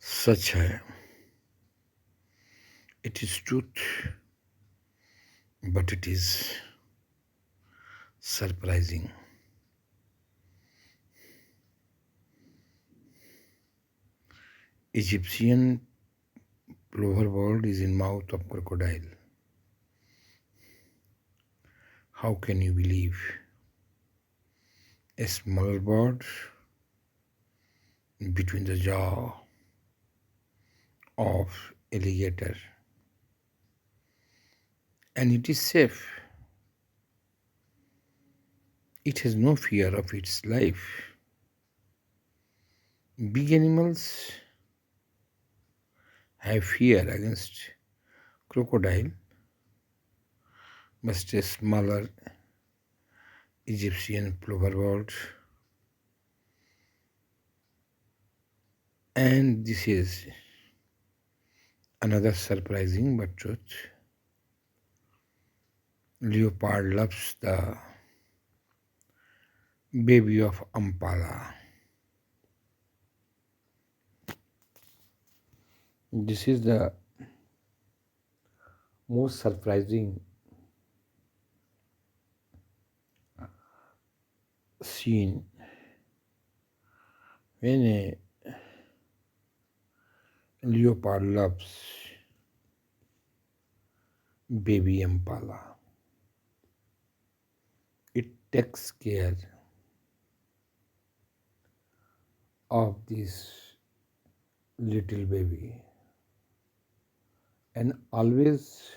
सच है. It is truth, but it is surprising. Egyptian plover world is in mouth of crocodile. How can you believe a smaller bird between the jaw of alligator, and it is safe. It has no fear of its life. Big animals have fear against crocodile, but a smaller Egyptian plover bird. And this is another surprising but truth. Leopard loves the baby of Impala. This is the most surprising scene when a leopard loves baby Impala. It takes care of this little baby and always